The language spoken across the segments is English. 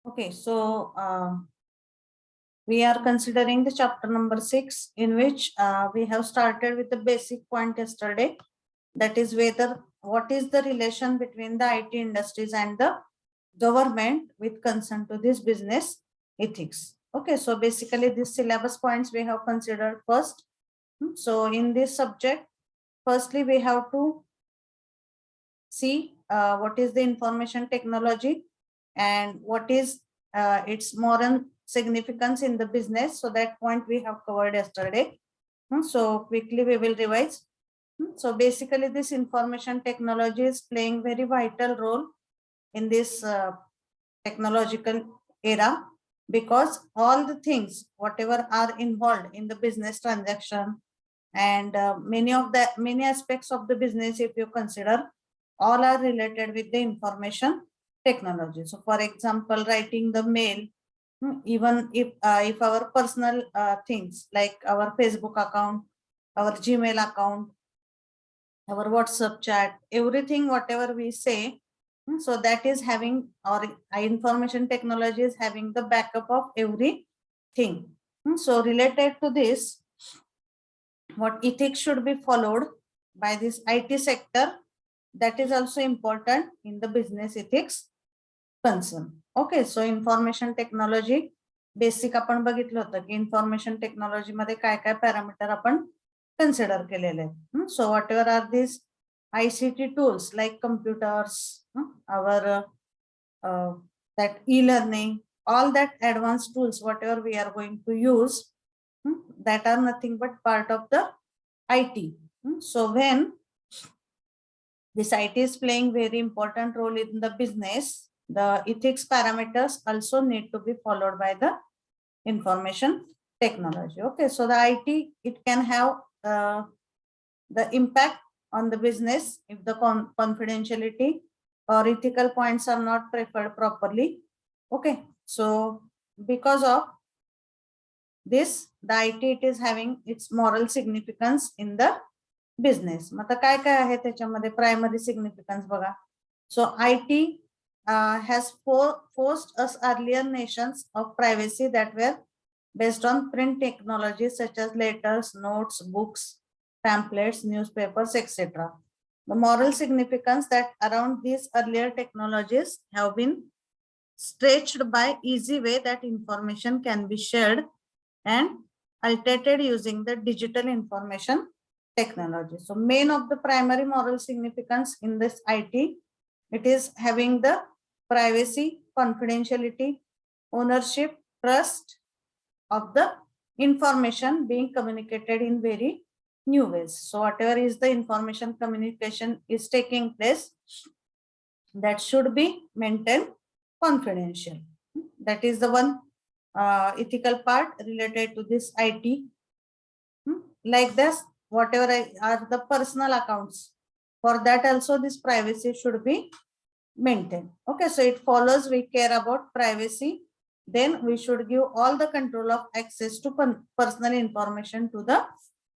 Okay, so we are considering the chapter number 6, in which we have started with the basic point yesterday. That is what is the relation between the IT industries and the government with concern to this business ethics. Okay, so basically these syllabus points we have considered first. So in this subject, firstly we have to see what is the information technology and what is its moral significance in the business. So that point we have covered yesterday. So quickly we will revise. So basically this information technology is playing very vital role in this technological era, because all the things whatever are involved in the business transaction and many aspects of the business, if you consider, all are related with the information technology. So for example, writing the mail, even if our personal things like our Facebook account, our Gmail account, our WhatsApp chat, everything whatever we say, so that is having, or information technology is having the backup of everything. So related to this, what ethics should be followed by this IT sector, that is also important in the business ethics concern. Okay, so information technology basic आपण बघितलं होतं की information technology मध्ये काय काय parameter आपण consider केलेले आहेत. So whatever are this ICT tools like computers, our that e-learning, all that advanced tools whatever we are going to use, that are nothing but part of the IT. So when this IT is playing very important role in the business, the ethics parameters also need to be followed by the information technology. Okay, so the IT, it can have the impact on the business if the confidentiality or ethical points are not preferred properly. Okay, so because of this, the IT, it is having its moral significance in the business. आता काय काय आहे त्याच्यामध्ये primary significance बघा. So IT has forced us earlier nations of privacy that were based on print technologies such as letters, notes, books, pamphlets, newspapers, etc. The moral significance that around these earlier technologies have been stretched by easy way that information can be shared and altered using the digital information technology. So main of the primary moral significance in this IT, it is having the privacy, confidentiality, ownership, trust of the information being communicated in very new ways. So whatever is the information communication is taking place, that should be maintained confidential. That is the one ethical part related to this IT. Like this, whatever are the personal accounts, for that also this privacy should be maintained. Okay, so it follows we care about privacy, then we should give all the control of access to personal information to the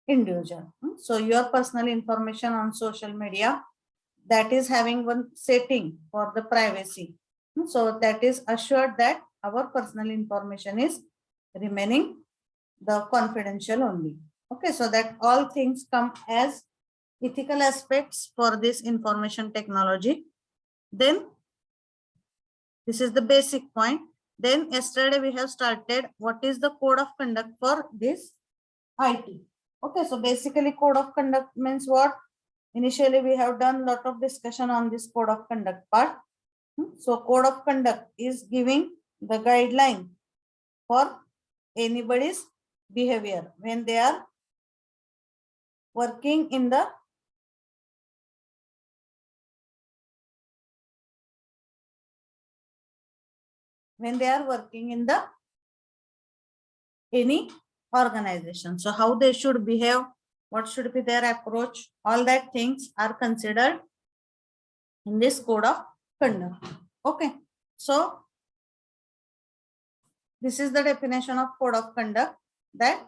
individual. So your personal information on social media, that is having one setting for the privacy. So that is assured that our personal information is remaining the confidential only. Okay, so that all things come as ethical aspects for this information technology. Then this is the basic point. Then yesterday we have started what is the code of conduct for this IT. Okay, so basically code of conduct means what? Initially we have done a lot of discussion on this code of conduct part. So code of conduct is giving the guideline for anybody's behavior when they are working in the any organization. So how they should behave, what should be their approach, all that things are considered in this code of conduct. Okay, so this is the definition of code of conduct. That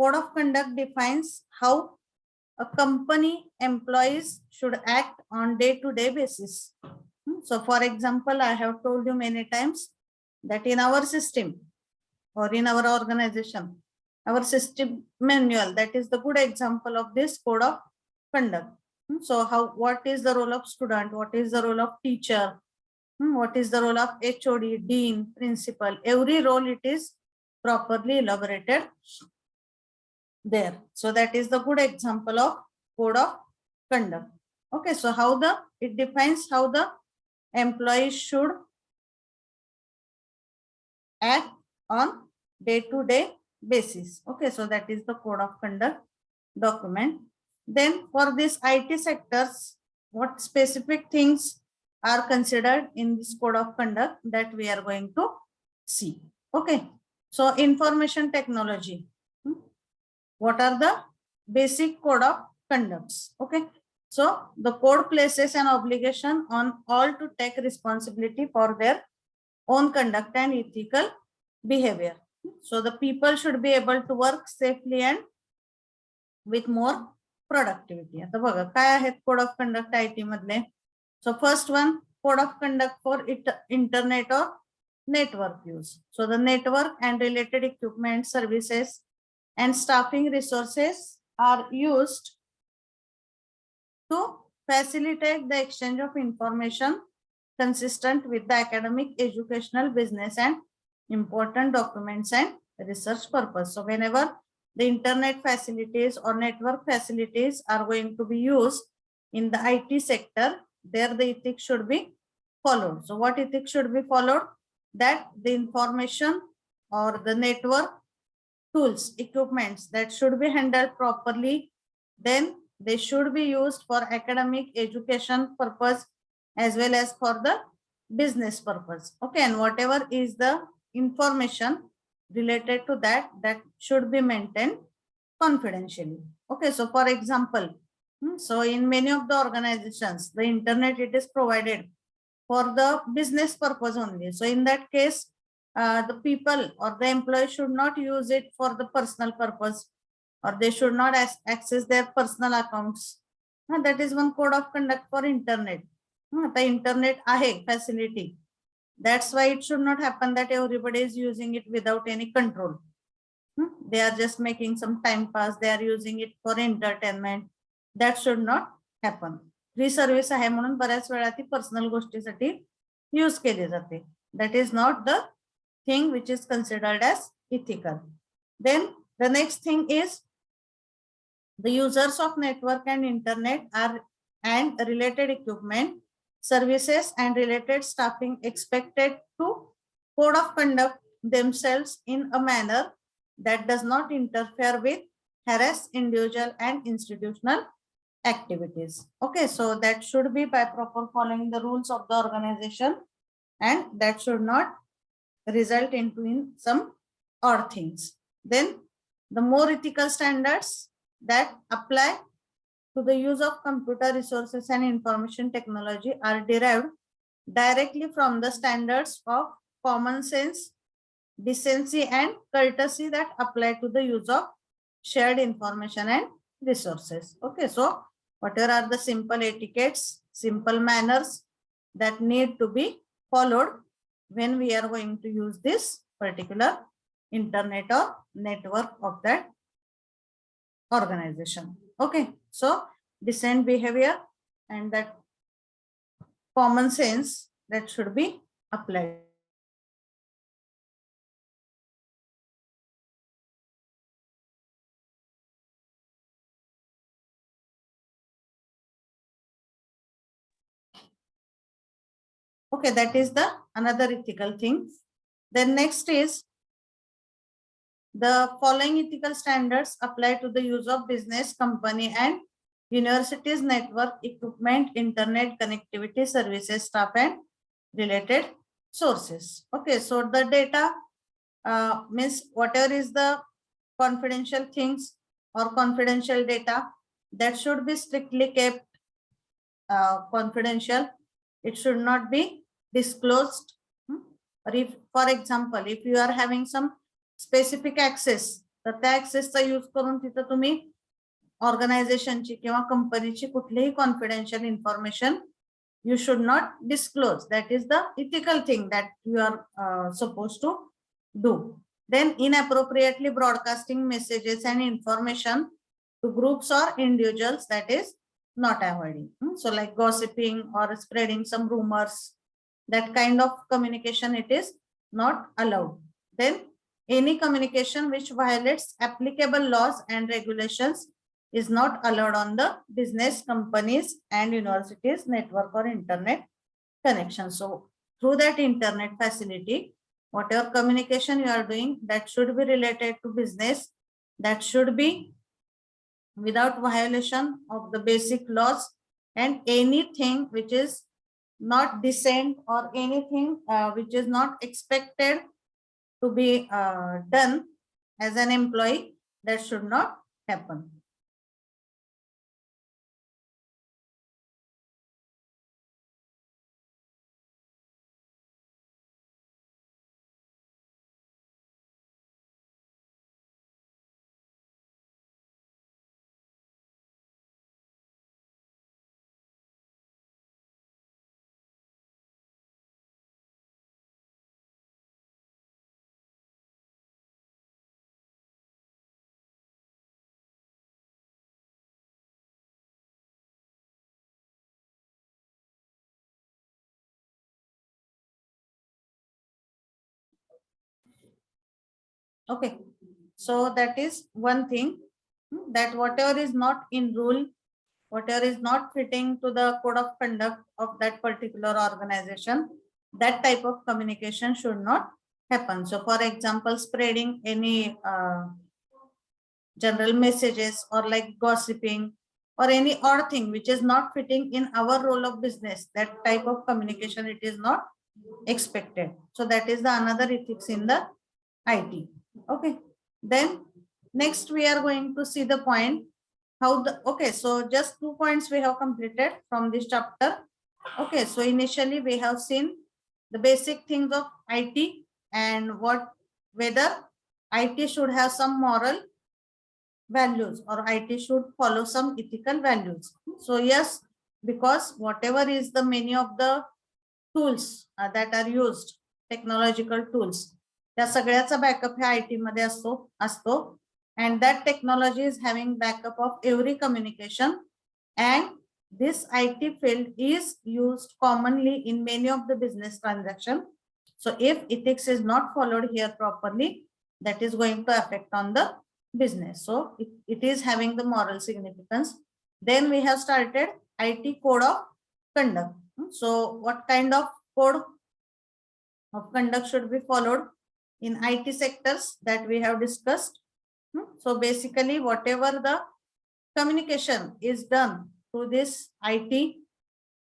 code of conduct defines how a company employees should act on day-to-day basis. So for example, I have told you many times that in our system or in our organization, our system manual, that is the good example of this code of conduct. So what is the role of student, what is the role of teacher, what is the role of HOD, dean, principal, every role it is properly elaborated there. So that is the good example of code of conduct. Okay, so it defines how the employees should act on day-to-day basis. Okay, so that is the code of conduct document. Then for this IT sectors, what specific things are considered in this code of conduct that we are going to see. Okay, so information technology. What are the basic code of conducts? Okay, so the code places an obligation on all to take responsibility for their own conduct and ethical behavior. So the people should be able to work safely and with more productivity. आता बघा काय आहेत code of conduct IT मधले. So first one, code of conduct for internet or network use. So the network and related equipment, services and staffing resources are used to facilitate the exchange of information consistent with the academic, educational, business and important documents and research purpose. So whenever the internet facilities or network facilities are going to be used in the IT sector, there the ethics should be followed. So what ethics should be followed? That the information or the network tools, equipments that should be handled properly, then they should be used for academic, education purpose as well as for the business purpose. Okay, and whatever is the information related to that should be maintained confidentially. Okay, so for example, so in many of the organizations, the internet, it is provided for the business purpose only. So in that case, the people or the employee should not use it for the personal purpose, or they should not access their personal accounts. That is one code of conduct for internet. The internet ahe facility. That's why it should not happen that everybody is using it without any control. They are just making some time pass. They are using it for entertainment. That should not happen. Free service आहे म्हणून बऱ्याच वेळा ती personal गोष्टीसाठी use केली जाते. That is not the thing which is considered as ethical. Then the next thing is the users of network and internet and related equipment, services and related staffing expected to code of conduct themselves in a manner that does not interfere with, harass individual and institutional activities. Okay, so that should be by proper following the rules of the organization, and that should not result into in some odd things. Then the more ethical standards that apply to the use of computer resources and information technology are derived directly from the standards of common sense, decency and courtesy that apply to the use of shared information and resources. Okay, so whatever are the simple etiquettes, simple manners that need to be followed when we are going to use this particular internet or network of that organization. Okay, so decent behavior and that common sense that should be applied. Okay, that is the another ethical thing. Then next is The following ethical standards apply to the use of business, company, and universities network equipment, internet connectivity services, staff, and related sources. Okay, so the data means whatever is the confidential things or confidential data that should be strictly kept confidential. It should not be disclosed. Or if, for example, if you are having some specific access, तर त्या accessचा use करून तिथं तुम्ही ऑर्गनायझेशनची किंवा कंपनीची कुठलीही confidential information you should not disclose. That is the ethical thing that you are supposed to do. Then inappropriately broadcasting messages and information to groups or individuals, that is not avoiding. So like gossiping or spreading some rumors, that kind of communication, it is not allowed. Then any communication which violates applicable laws and regulations is not allowed on the business, companies, and universities network or internet connection. So through that internet facility, whatever communication you are doing, that should be related to business, that should be without violation of the basic laws, and anything which is not decent or anything which is not expected to be done as an employee, that should not happen. Okay, so that is one thing, that whatever is not in rule, whatever is not fitting to the code of conduct of that particular organization, that type of communication should not happen. So for example, spreading any general messages or like gossiping or any odd thing which is not fitting in our role of business, that type of communication, it is not expected. So that is the another ethics in the IT. Okay, then next we are going to see the point how the, okay, so just 2 points we have completed from this chapter. Okay, so initially we have seen the basic things of IT and what, whether IT should have some moral values or IT should follow some ethical values. So yes, because whatever is the many of the tools that are used, technological tools, त्या सगळ्याचा backup ह्या IT मध्ये असतो and that technology is having backup of every communication, and this IT field is used commonly in many of the business transactions. So if ethics is not followed here properly, that is going to affect on the business. So it is having the moral significance. Then we have started IT code of conduct. So what kind of code of conduct should be followed in IT sectors, that we have discussed. So basically whatever the communication is done through this IT,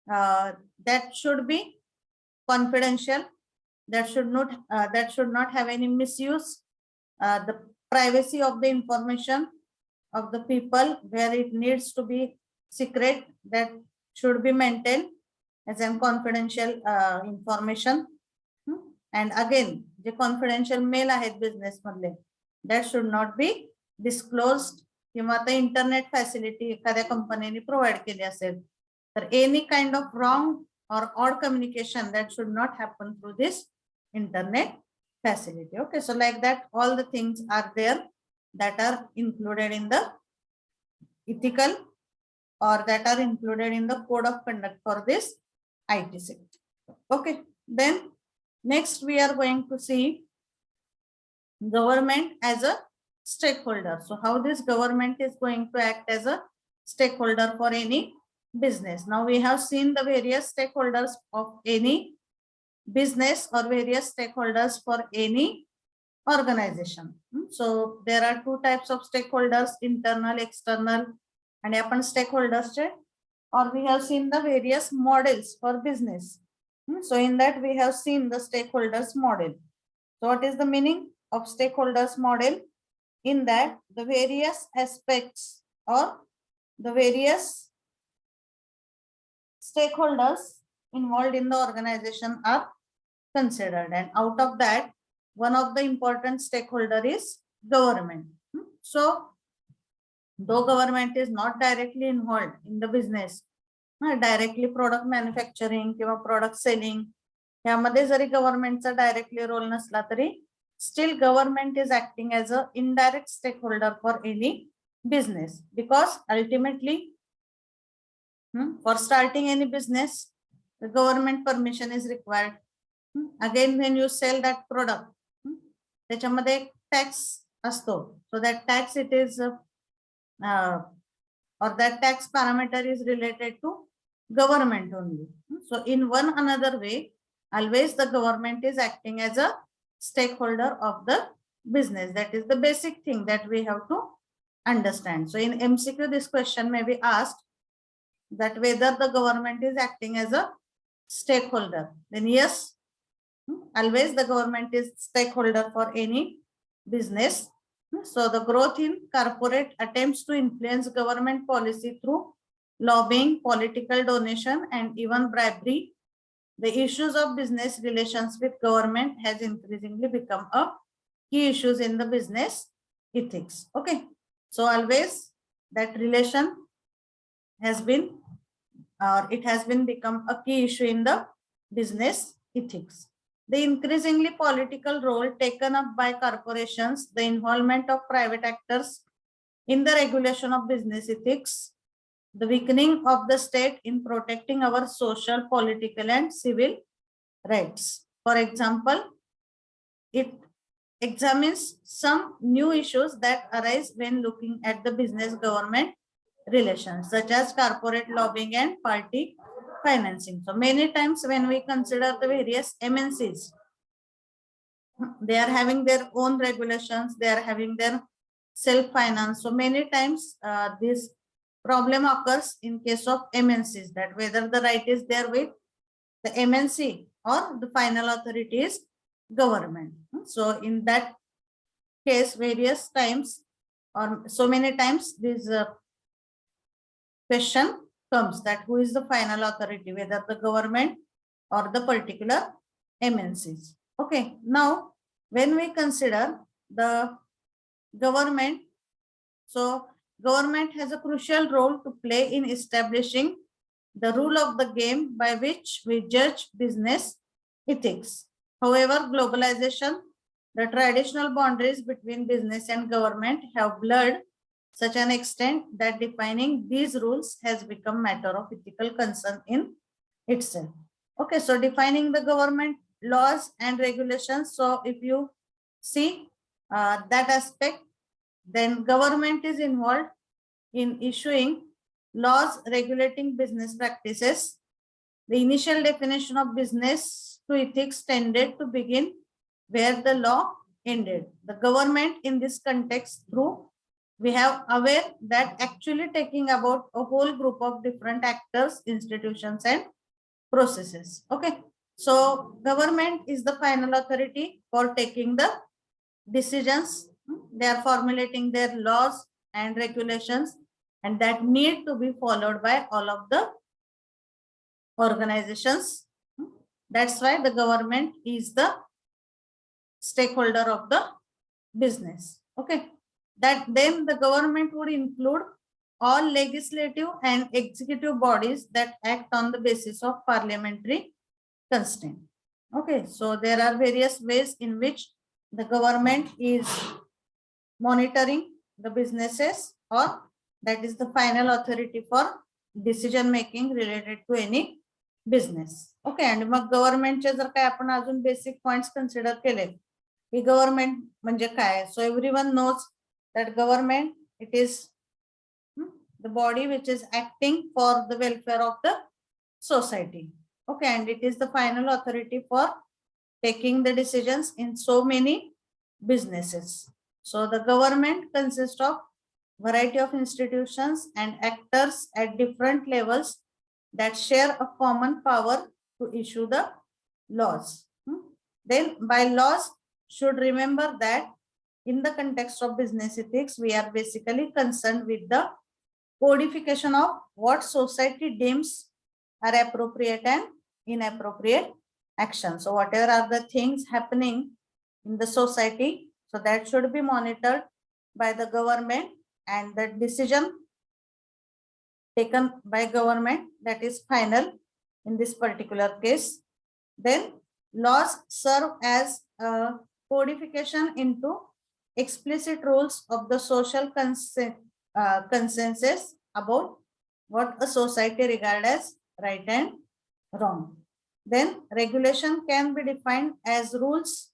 that should be confidential, that should not have any misuse, the privacy of the information of the people where it needs to be secret, that should be maintained as a confidential information. And again, the confidential mail आहेत business मधले, that should not be disclosed. किंवा the internet facility एखाद्या कंपनीने provide केली असेल, तर any kind of wrong or odd communication, that should not happen through this internet facility. Okay, so like that, all the things are there that are included in the ethical or that are included in the code of conduct for this IT sector. Okay, then next we are going to see government as a stakeholder. So how this government is going to act as a stakeholder for any business. Now we have seen the various stakeholders of any business or various stakeholders for any organization. So there are two types of stakeholders, internal, external, and आपण stakeholders or we have seen the various models for business. So in that we have seen the stakeholders model. So what is the meaning of stakeholders model? In that the various aspects or the various stakeholders involved in the organization are considered, and out of that one of the important stakeholder is government. So though government is not directly involved in the business, directly product manufacturing किंवा product selling यामध्ये जरी गव्हर्नमेंटचा directly role नसला तरी still government is acting as a indirect stakeholder for any business, because ultimately for starting any business the government permission is required. Again when you sell that product त्याच्यामध्ये एक tax असतो, so that tax it is or that tax parameter is related to government only. So in one another way always the government is acting as a stakeholder of the business. That is the basic thing that we have to understand. So in MCQ this question may be asked that whether the government is acting as a stakeholder. Then yes, always the government is stakeholder for any business. So the growth in corporate attempts to influence government policy through lobbying, political donation, and even bribery. The issues of business relations with government has increasingly become a key issues in the business ethics. Okay, so always that relation has been it has been become a key issue in the business ethics. The increasingly political role taken up by corporations, the involvement of private actors in the regulation of business ethics, the weakening of the state in protecting our social, political, and civil rights. For example, it examines some new issues that arise when looking at the business government relations, such as corporate lobbying and party financing. So many times when we consider the various MNCs, they are having their own regulations, they are having their self-finance. So many times this problem occurs in case of MNCs, that whether the right is there with the MNC or the final authority is government. So in that case, various times or so many times this question comes that who is the final authority, whether the government or the particular MNCs. Okay, now when we consider the government, so government has a crucial role to play in establishing the rule of the game by which we judge business ethics. However, globalization, the traditional boundaries between business and government have blurred such an extent that defining these rules has become matter of ethical concern in itself. Okay, so defining the government laws and regulations. So if you see that aspect, then government is involved in issuing laws regulating business practices. The initial definition of business to ethics tended to begin where the law ended. The government in this context through we have aware that actually taking about a whole group of different actors, institutions, and processes. Okay, so government is the final authority for taking the decisions. They are formulating their laws and regulations, and that need to be followed by all of the organizations. That's why the government is the stakeholder of the business. Okay, that then the government would include all legislative and executive bodies that act on the basis of parliamentary consent. Okay, so there are various ways in which the government is monitoring the businesses, or that is the final authority for decision making related to any business. Okay, and मग गव्हर्नमेंटचे जर काय आपण अजून basic points consider केले की government म्हणजे काय, so everyone knows that government, it is the body which is acting for the welfare of the society. Okay, and it is the final authority for taking the decisions in so many businesses. So the government consists of variety of institutions and actors at different levels that share a common power to issue the laws. Then by laws should remember that in the context of business ethics, we are basically concerned with the codification of what society deems are appropriate and inappropriate action. So whatever are the things happening in the society, so that should be monitored by the government, and the decision taken by government, that is final in this particular case. Then laws serve as a codification into explicit rules of the social consensus about what a society regards as right and wrong. Then regulation can be defined as rules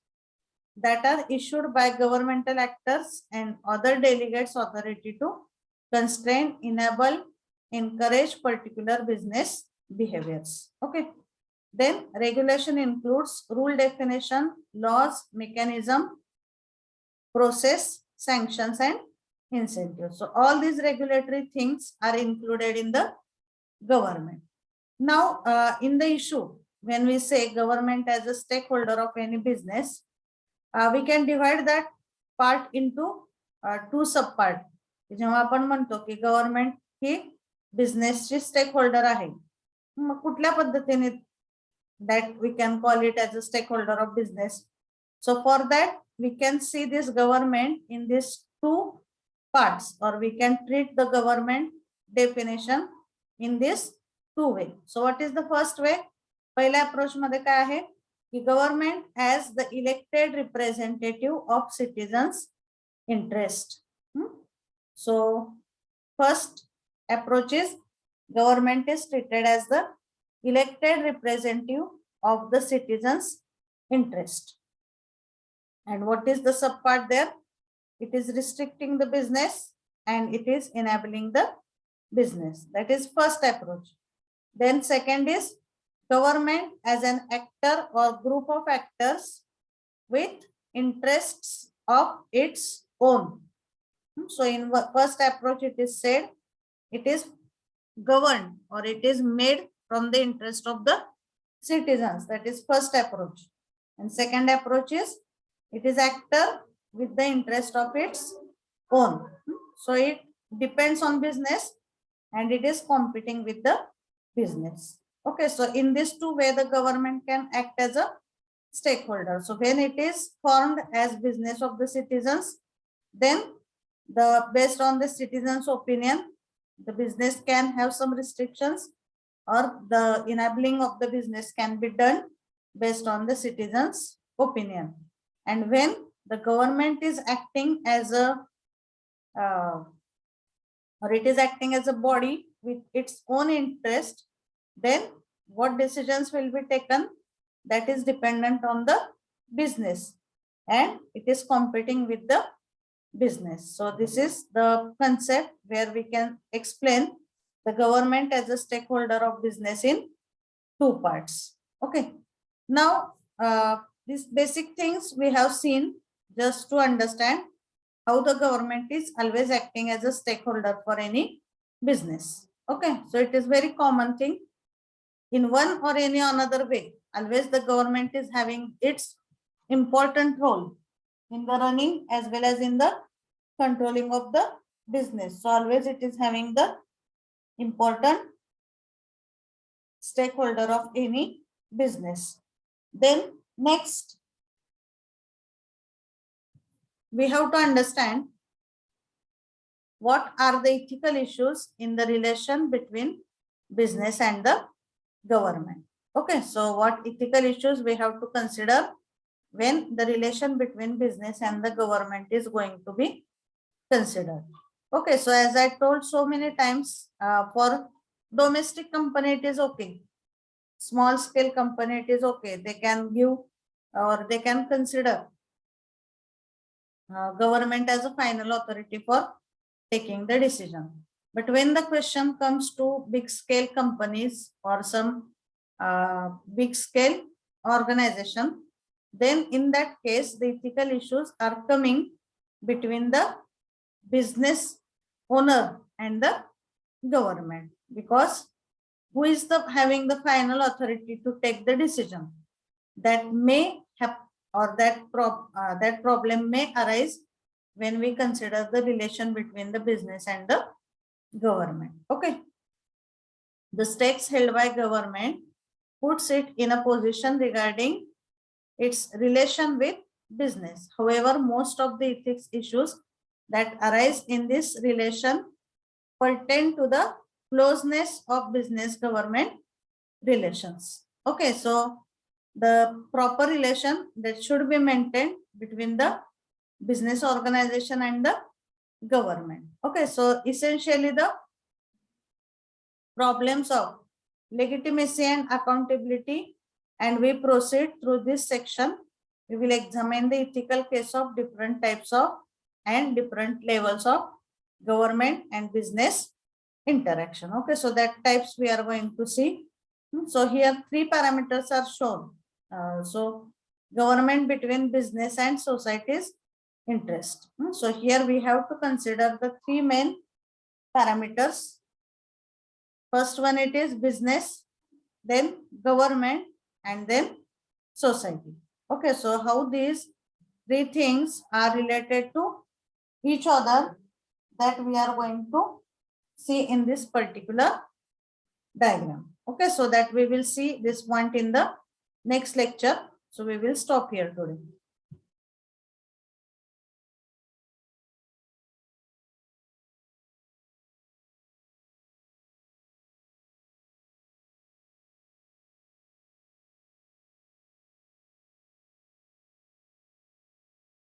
that are issued by governmental actors and other delegates authority to constrain, enable, encourage particular business behaviors. Okay. Then regulation includes rule definition, laws, mechanism, process, sanctions, and incentives. So all these regulatory things are included in the government. Now, in the issue, when we say government as a stakeholder of any business, we can divide that part into two subpart. जेव्हा आपण म्हणतो की government ही बिझनेसची stake holder आहे, मग कुठल्या पद्धतीने that we can call it as a stakeholder of business. So for that we can see this government in these two parts, or we can treat the government definition in this two way. So what is the first way? पहिल्या approach मध्ये काय आहे की government as the elected representative of citizens interest. So first approach is government is treated as the elected representative of the citizens interest. And what is the subpart there? It is restricting the business and it is enabling the business. That is first approach. Then second is government as an actor or group of actors with interests of its own. So in first approach it is said it is governed or it is made from the interest of the citizens. That is first approach. And second approach is it is actor with the interest of its own. So it depends on business and it is competing with the business. Okay, so in this two way the government can act as a stakeholder. So when it is formed as business of the citizens, then based on the citizens' opinion, the business can have some restrictions, or the enabling of the business can be done based on the citizens' opinion. And when the government is acting as a or it is acting as a body with its own interest, then what decisions will be taken, that is dependent on the business and it is competing with the business. So this is the concept where we can explain the government as a stakeholder of business in two parts. Okay. Now, these basic things we have seen just to understand how the government is always acting as a stakeholder for any business. Okay. So it is very common thing. In one or any another way, always the government is having its important role in the running as well as in the controlling of the business. So always it is having the important stakeholder of any business. Then next, we have to understand what are the ethical issues in the relation between business and the government. Okay, so what ethical issues we have to consider when the relation between business and the government is going to be considered. Okay, so as I told so many times, for domestic company it is okay, small scale company it is okay, they can give or they can consider government as a final authority for taking the decision. But when the question comes to big scale companies or some big scale organization, then in that case, the ethical issues are coming between the business owner and the government, because who is the having the final authority to take the decision that may have, or that problem may arise when we consider the relation between the business and the government. Okay, the stakes held by government puts it in a position regarding its relation with business. However, most of the ethics issues that arise in this relation pertain to the closeness of business government relations. Okay, so the proper relation that should be maintained between the business organization and the government. Okay, so essentially the problems of legitimacy and accountability, and we proceed through this section. We will examine the ethical case of different types of and different levels of government and business interaction. Okay, so that types we are going to see. So here 3 parameters are shown. So government between business and society's interest. So here we have to consider the 3 main parameters. First one, it is business, then government, and then society. Okay, so how these 3 things are related to each other, that we are going to see in this particular diagram. Okay, so that we will see this point in the next lecture. So we will stop here today.